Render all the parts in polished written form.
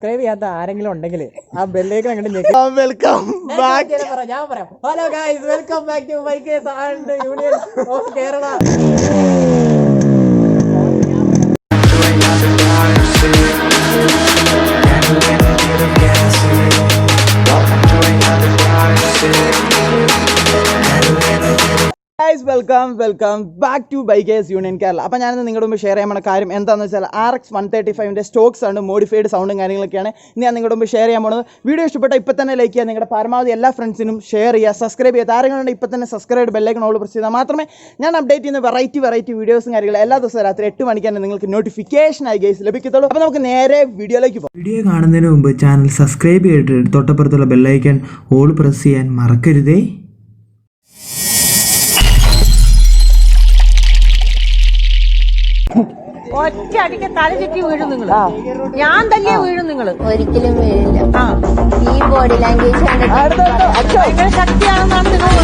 Subscribe ചെയ്യാത്ത ആരെങ്കിലും ഉണ്ടെങ്കിൽ ആ ബെല്ലേക്ക് അങ്ങോട്ട് വെൽക്കം ബാക്ക്. ഞാൻ പറയാം. Hello guys, welcome back to bikers and union of Kerala. Welcome back to bikers union Kerala. അപ്പോൾ ഞാനിന്ന് നിങ്ങളുടെ മുമ്പ് ഷെയർ ചെയ്യാൻ പോണ കാര്യം എന്താണെന്ന് വെച്ചാൽ RX 135ൻ്റെ സ്റ്റോക്സ് ആണ്, മോഡിഫൈഡ് സൗണ്ടും കാര്യങ്ങളൊക്കെയാണ് ഇന്ന് ഞാൻ നിങ്ങളുടെ മുമ്പ് ഷെയർ ചെയ്യാൻ പോകുന്നത്. വീഡിയോ ഇഷ്ടപ്പെട്ട ഇപ്പോൾ തന്നെ ലൈക്ക് ചെയ്യുക, നിങ്ങളുടെ പരമാവധി എല്ലാ ഫ്രണ്ട്സിനും ഷെയർ ചെയ്യുക, സബ്സ്ക്രൈബ് ചെയ്യുക. താരങ്ങളുണ്ട് ഇപ്പോൾ തന്നെ സബ്സ്ക്രൈബ് ബെല്ലൈക്കൺ ഓൾ പ്രസ് ചെയ്താൽ മാത്രമേ ഞാൻ അപ്ഡേറ്റ് ചെയ്യുന്ന വെറൈറ്റി വീഡിയോസും കാര്യങ്ങളും എല്ലാ ദിവസവും രാത്രി 8 മണിക്കാണ് നിങ്ങൾക്ക് നോട്ടിഫിക്കേഷനായി ഗൈസ് ലഭിക്കത്തുള്ളൂ. അപ്പോൾ നമുക്ക് നേരെ വീഡിയോയിലേക്ക് പോകാം. വീഡിയോ കാണുന്നതിന് മുമ്പ് ചാനൽ സബ്സ്ക്രൈബ് ചെയ്തിട്ട് തൊട്ടപ്പുറത്തുള്ള ബെല്ലൈക്കൺ ഓൾ പ്രസ് ചെയ്യാൻ മറക്കരുതേ. ഒറ്റ അടിക്ക് തല ചുറ്റി വീഴും നിങ്ങൾ. ഞാൻ തന്നെ വീഴും നിങ്ങൾ. ഒരിക്കലും വീഴില്ല. ഈ ബോഡി ലാംഗ്വേജ് ഭയങ്കര ശക്തിയാണെന്നാണ് നിങ്ങൾ.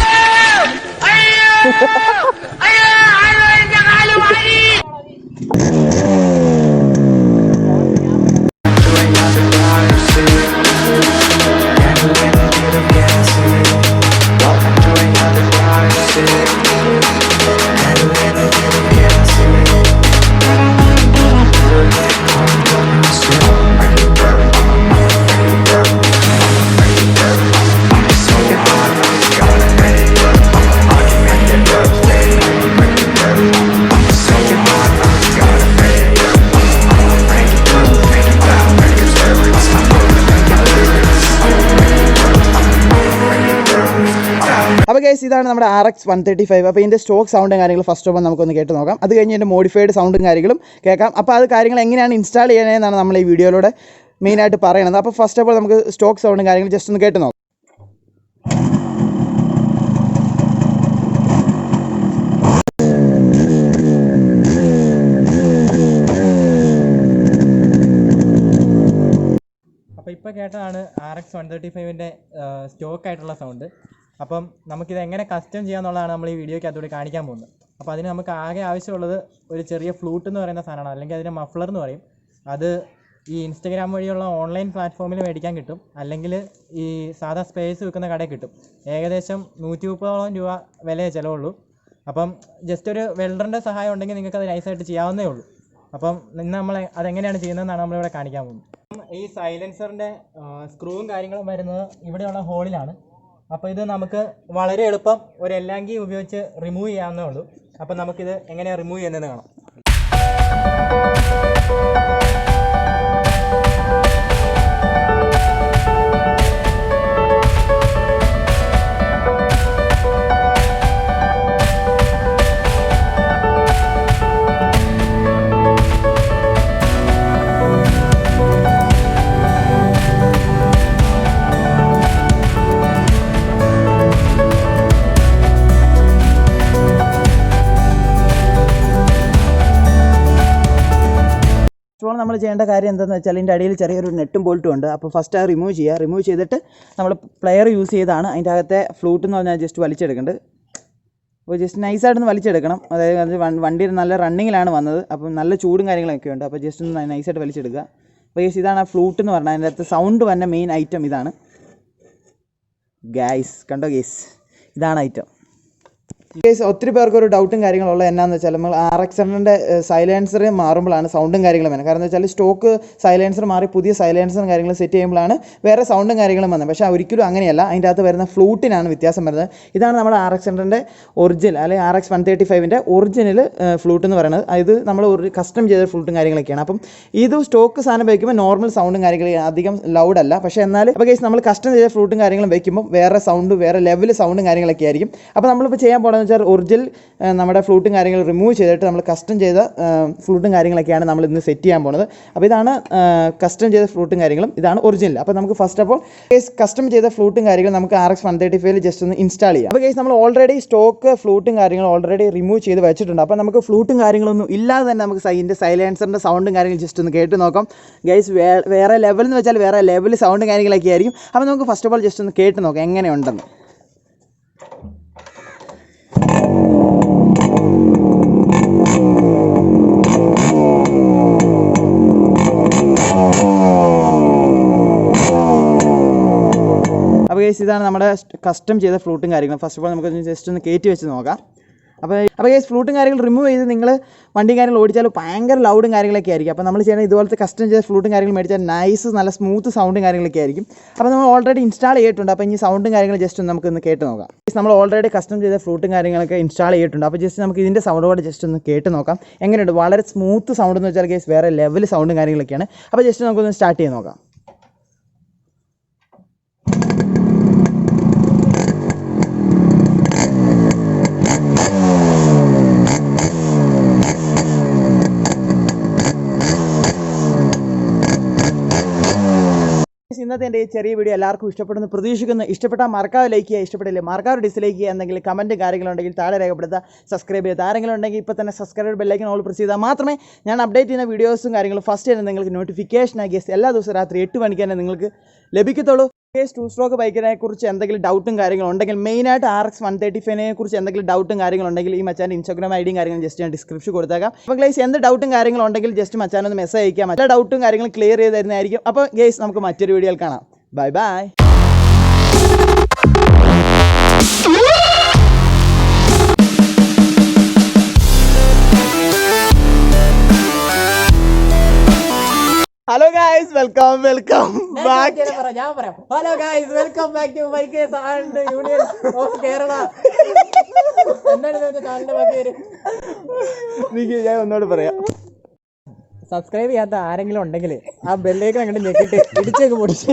അപ്പോൾ ഗൈസ് ഇതാണ് നമ്മുടെ RX 135. അപ്പോൾ ഇതിൻ്റെ സ്റ്റോക്ക് സൗണ്ടും കാര്യങ്ങളും ഫസ്റ്റ് ഓഫ് ഓൾ നമുക്കൊന്ന് കേട്ട് നോക്കാം. അത് കഴിഞ്ഞ് ഇതിൻ്റെ മോഡിഫൈഡ് സൗണ്ടും കാര്യങ്ങളും കേൾക്കാം. അപ്പോൾ അത് കാര്യങ്ങൾ എങ്ങനെയാണ് ഇൻസ്റ്റാൾ ചെയ്യണമെന്നാണ് നമ്മൾ ഈ വീഡിയോയിലൂടെ മെയിനായിട്ട് പറയണത്. അപ്പോൾ ഫസ്റ്റ് ഓഫ് ഓൾ നമുക്ക് സ്റ്റോക്ക് സൗണ്ടും കാര്യങ്ങളും ജസ്റ്റ് ഒന്ന് കേട്ട് നോക്കാം. അപ്പോൾ ഇപ്പോൾ കേട്ടതാണ് RX 135ൻ്റെ സ്റ്റോക്കായിട്ടുള്ള സൗണ്ട്. അപ്പം നമുക്കിത് എങ്ങനെ കസ്റ്റം ചെയ്യാന്നുള്ളതാണ് നമ്മൾ ഈ വീഡിയോയ്ക്ക് അതുകൂടി കാണിക്കാൻ പോകുന്നത്. അപ്പോൾ അതിന് നമുക്ക് ആകെ ആവശ്യമുള്ളത് ഒരു ചെറിയ ഫ്ലൂട്ട് എന്ന് പറയുന്ന സാധനമാണ്, അല്ലെങ്കിൽ അതിന് മഫ്ലർ എന്ന് പറയും. അത് ഈ ഇൻസ്റ്റഗ്രാം വഴിയുള്ള ഓൺലൈൻ പ്ലാറ്റ്ഫോമിൽ മേടിക്കാൻ കിട്ടും, അല്ലെങ്കിൽ ഈ സാധാ സ്പേസ് വിൽക്കുന്ന കടയിൽ കിട്ടും. ഏകദേശം 130ഓളം രൂപ വിലയെ ചിലവുള്ളൂ. അപ്പം ജസ്റ്റ് ഒരു വെൽഡറിൻ്റെ സഹായം ഉണ്ടെങ്കിൽ നിങ്ങൾക്ക് അത് നൈസായിട്ട് ചെയ്യാവുന്നേ ഉള്ളൂ. അപ്പം ഇന്ന് നമ്മൾ അതെങ്ങനെയാണ് ചെയ്യുന്നതെന്നാണ് നമ്മളിവിടെ കാണിക്കാൻ പോകുന്നത്. ഈ സൈലൻസറിൻ്റെ സ്ക്രൂവും കാര്യങ്ങളും വരുന്നത് ഇവിടെയുള്ള ഹോളിലാണ്. അപ്പോൾ ഇത് നമുക്ക് വളരെ എളുപ്പം ഒരു എല്ലാങ്കി ഉപയോഗിച്ച് റിമൂവ് ചെയ്യാവുന്നേ ഉള്ളൂ. അപ്പോൾ നമുക്കിത് എങ്ങനെയാണ് റിമൂവ് ചെയ്യുന്നതെന്ന് കാണാം. ഇപ്പോൾ നമ്മൾ ചെയ്യേണ്ട കാര്യം എന്താണെന്ന് വെച്ചാൽ ഇതിൻ്റെ അടിയിൽ ചെറിയൊരു നെറ്റും ബോൾട്ടും ഉണ്ട്. അപ്പോൾ ഫസ്റ്റ് അത് റിമൂവ് ചെയ്യുക. റിമൂവ് ചെയ്തിട്ട് നമ്മൾ പ്ലെയർ യൂസ് ചെയ്താണ് അതിൻ്റെ അകത്തെ ഫ്ലൂട്ട് എന്ന് പറഞ്ഞാൽ ജസ്റ്റ് വലിച്ചെടുക്കേണ്ടത്. അപ്പോൾ ജസ്റ്റ് നൈസായിട്ടൊന്ന് വലിച്ചെടുക്കണം. അതായത് വണ്ടി നല്ല റണ്ണിങ്ങിലാണ് വന്നത്, അപ്പം നല്ല ചൂടും കാര്യങ്ങളൊക്കെ ഉണ്ട്. അപ്പോൾ ജസ്റ്റ് ഒന്ന് നൈസായിട്ട് വലിച്ചെടുക്കുക. അപ്പോൾ ഗൈസ് ഇതാണ് ആ ഫ്ലൂട്ട് എന്ന് പറഞ്ഞാൽ അതിൻ്റെ അകത്ത് സൗണ്ട് വന്ന മെയിൻ ഐറ്റം ഇതാണ്. ഗൈസ് കണ്ടോ ഗൈസ്, ഇതാണ് ഐറ്റം. ഗൈസ് ഒത്തിരി പേർക്ക് ഒരു ഡൗട്ടും കാര്യങ്ങളുള്ള എന്നാന്ന് വെച്ചാൽ നമ്മൾ RX 100ൻ്റെ സൈലൻസർ മാറുമ്പോഴാണ് സൗണ്ടും കാര്യങ്ങളും വരുന്നത്. കാരണം എന്ന് വെച്ചാൽ സ്റ്റോക്ക് സൈലൻസർ മാറി പുതിയ സൈലൻസറും കാര്യങ്ങളും സെറ്റ് ചെയ്യുമ്പോഴാണ് വേറെ സൗണ്ടും കാര്യങ്ങളും വന്നത്. പക്ഷേ ഒരിക്കലും അങ്ങനെയല്ല, അതിൻ്റെ അകത്ത് വരുന്ന ഫ്ലൂട്ടിനാണ് വ്യത്യാസം വരുന്നത്. ഇതാണ് നമ്മൾ RX 100ൻ്റെ ഒറിജിനൽ അല്ലെങ്കിൽ RX 135ൻ്റെ ഒറിജിനൽ ഫ്ലൂട്ട് എന്ന് പറയുന്നത്. ഇത് നമ്മൾ ഒരു കസ്റ്റം ചെയ്ത ഫ്ലൂട്ടും കാര്യങ്ങളൊക്കെയാണ്. അപ്പം ഇത് സ്റ്റോക്ക് സാധനം വയ്ക്കുമ്പോൾ നോർമൽ സൗണ്ടും കാര്യങ്ങളും അധികം ലൗഡല്ല. പക്ഷേ എന്നാൽ അപ്പോൾ ഗൈസ് നമ്മൾ കസ്റ്റം ചെയ്ത ഫ്ലൂട്ടും കാര്യങ്ങളും വയ്ക്കുമ്പോൾ വേറെ സൗണ്ട് വേറെ ലെവൽ സൗണ്ടും കാര്യങ്ങളൊക്കെ ആയിരിക്കും. അപ്പോൾ നമ്മളിപ്പോൾ ചെയ്യാൻ പോകുന്നത് വെച്ചാൽ ഒറിജിനൽ നമ്മുടെ ഫ്ലൂട്ടും കാര്യങ്ങളും റിമൂവ് ചെയ്തിട്ട് നമ്മൾ കസ്റ്റം ചെയ്ത ഫ്ലൂട്ടും കാര്യങ്ങളൊക്കെയാണ് നമ്മൾ ഇന്ന് സെറ്റ് ചെയ്യാൻ പോകുന്നത്. അപ്പോൾ ഇതാണ് കസ്റ്റം ചെയ്ത ഫ്ലൂട്ടും കാര്യങ്ങളും, ഇതാണ് ഒറിജിനൽ. അപ്പോൾ നമുക്ക് ഫസ്റ്റ് ഓഫ് ഓൾ കസ്റ്റം ചെയ്ത ഫ്ലൂട്ടും കാര്യങ്ങളും നമുക്ക് RX 135ൽ ജസ്റ്റ് ഒന്ന് ഇൻസ്റ്റാൾ ചെയ്യാം. അപ്പോൾ ഗൈസ് നമ്മൾ ഓൾറെഡി സ്റ്റോക്ക് ഫ്ലൂട്ടും കാര്യങ്ങളും ഓൾറെഡി റിമൂവ് ചെയ്ത് വെച്ചിട്ടുണ്ട്. അപ്പോൾ നമുക്ക് ഫ്ലൂട്ടും കാര്യങ്ങളൊന്നും ഇല്ലാതെ തന്നെ നമുക്ക് ഇതിൻ്റെ സൈലൻസറിൻ്റെ സൗണ്ടും കാര്യങ്ങളും ജസ്റ്റ് ഒന്ന് കേട്ട് നോക്കാം. ഗൈസ് വേറെ ലെവൽ എന്ന് വെച്ചാൽ വേറെ ലെവൽ സൗണ്ടും കാര്യങ്ങളൊക്കെ ആയിരിക്കും. അപ്പോൾ നമുക്ക് ഫസ്റ്റ് ഓഫ് ഓൾ ജസ്റ്റ് ഒന്ന് കേട്ട് നോക്കാം എങ്ങനെയുണ്ടെന്ന്. ഗൈസ് ഇതാണ് നമ്മുടെ കസ്റ്റം ചെയ്ത ഫ്ലൂട്ടും കാര്യങ്ങളും. ഫസ്റ്റ് ഓഫ് ഓൾ നമുക്ക് ജസ്റ്റ് ഒന്ന് കയറ്റി വെച്ച് നോക്കാം. അപ്പോൾ ഗൈസ് ഫ്ലൂട്ടും കാര്യങ്ങൾ റിമൂവ് ചെയ്ത് നിങ്ങൾ വണ്ടിയും കാര്യങ്ങൾ ഓടിച്ചാൽ ഭയങ്കര ലൗഡും കാര്യങ്ങളൊക്കെ ആയിരിക്കും. അപ്പോൾ നമ്മൾ ചെയ്യുന്നത് ഇതുപോലത്തെ കസ്റ്റം ചെയ്ത ഫ്ലൂട്ടും കാര്യങ്ങൾ മേടിച്ചാൽ നൈസ് നല്ല സ്മൂത്ത് സൗണ്ടും കാര്യങ്ങളൊക്കെ ആയിരിക്കും. അപ്പോൾ നമ്മൾ ഓൾറെഡി ഇൻസ്റ്റാൾ ചെയ്തിട്ടുണ്ട്. അപ്പോൾ ഇനി സൗണ്ടും കാര്യങ്ങളും ജസ്റ്റ് ഒന്ന് നമുക്കൊന്ന് കേട്ട് നോക്കാം. നമ്മൾ ഓൾറെഡി കസ്റ്റം ചെയ്ത ഫ്ലൂട്ടും കാര്യങ്ങളൊക്കെ ഇൻസ്റ്റാൾ ചെയ്തിട്ടുണ്ട്. അപ്പോൾ ജസ്റ്റ് നമുക്ക് ഇതിൻ്റെ സൗണ്ട് കൂടെ ജസ്റ്റ് ഒന്ന് കേട്ട് നോക്കാം എങ്ങനെയുണ്ട്. വളരെ സ്മൂത്ത് സൗണ്ട് എന്ന് വെച്ചാൽ ഗൈസ് വേറെ ലെവൽ സൗണ്ടും കാര്യങ്ങളൊക്കെയാണ്. അപ്പോൾ ജസ്റ്റ് നമുക്കൊന്ന് സ്റ്റാർട്ട് ചെയ്ത് നോക്കാം. ഇന്നത്തെ എൻ്റെ ഈ ചെറിയ വീഡിയോ എല്ലാവർക്കും ഇഷ്ടപ്പെടുന്നു പ്രതീക്ഷിക്കുന്നു. ഇഷ്ടപ്പെട്ടാൽ മറക്കാതെ ലൈക്ക് ചെയ്യുക, ഇഷ്ടപ്പെട്ടില്ലേ മറക്കാതെ ഡിസ്ലൈക്ക് ചെയ്യുക. എന്തെങ്കിലും കമൻറ്റും കാര്യങ്ങളുണ്ടെങ്കിൽ താഴെ രേഖപ്പെടുത്തുക. സബ്സ്ക്രൈബ് ചെയ്ത് ആരെങ്കിലും ഉണ്ടെങ്കിൽ ഇപ്പോൾ തന്നെ സബ്സ്ക്രൈബ് ബെല്ലൈക്കൻ ഓൾ പ്രസ് ചെയ്താൽ മാത്രമേ ഞാൻ അപ്ഡേറ്റ് ചെയ്യുന്ന വീഡിയോസും കാര്യങ്ങളും ഫസ്റ്റ് തന്നെ നിങ്ങൾക്ക് നോട്ടിഫിക്കേഷനായി എല്ലാ ദിവസവും രാത്രി 8 മണിക്ക് തന്നെ നിങ്ങൾക്ക് ലഭിക്കത്തുള്ളൂ. ടൂ സ്ട്രോക്ക് ബൈക്കിനെ കുറിച്ച് എന്തെങ്കിലും ഡൗട്ടും കാര്യങ്ങളും ഉണ്ടെങ്കിൽ മെയിനായിട്ട് RX 135നെ കുറിച്ച് എന്തെങ്കിലും ഡൗട്ടും കാര്യങ്ങളുണ്ടെങ്കിൽ ഈ മച്ചാൻ്റെ ഇൻസ്റ്റാഗ്രാം ഐഡിയും കാര്യങ്ങളും ജസ്റ്റ് ഞാൻ ഡിസ്ക്രിപ്ഷൻ കൊടുത്തേക്കാം. അപ്പോൾ ഗൈസ് എന്ത് ഡൗട്ടും കാര്യങ്ങളും ഉണ്ടെങ്കിൽ ജസ്റ്റ് മച്ചാനൊന്ന് മെസ്സേജ് അയക്കാം. എല്ലാ ഡൗട്ടും കാര്യങ്ങളും ക്ലിയർ ചെയ്ത് തരുന്നതായിരിക്കും. അപ്പോൾ ഗൈസ് നമുക്ക് മറ്റൊരു വീഡിയോയിൽ കാണാം. Bye bye. Hello guys welcome back. ഞാൻ പറയാം. Hello guys welcome back to bikers and union of Kerala. എന്താണ് ചാനലിന്റെ പേര്? ഞാൻ ഒന്നോട് പറയാം. സബ്സ്ക്രൈബ് ചെയ്യാത്ത ആരെങ്കിലും ഉണ്ടെങ്കിൽ ആ ബെല്ലൈക്കൻ അങ്ങോട്ട് ഞെക്കിട്ട് ഇടിച്ചേക്ക് പൊടിച്ച്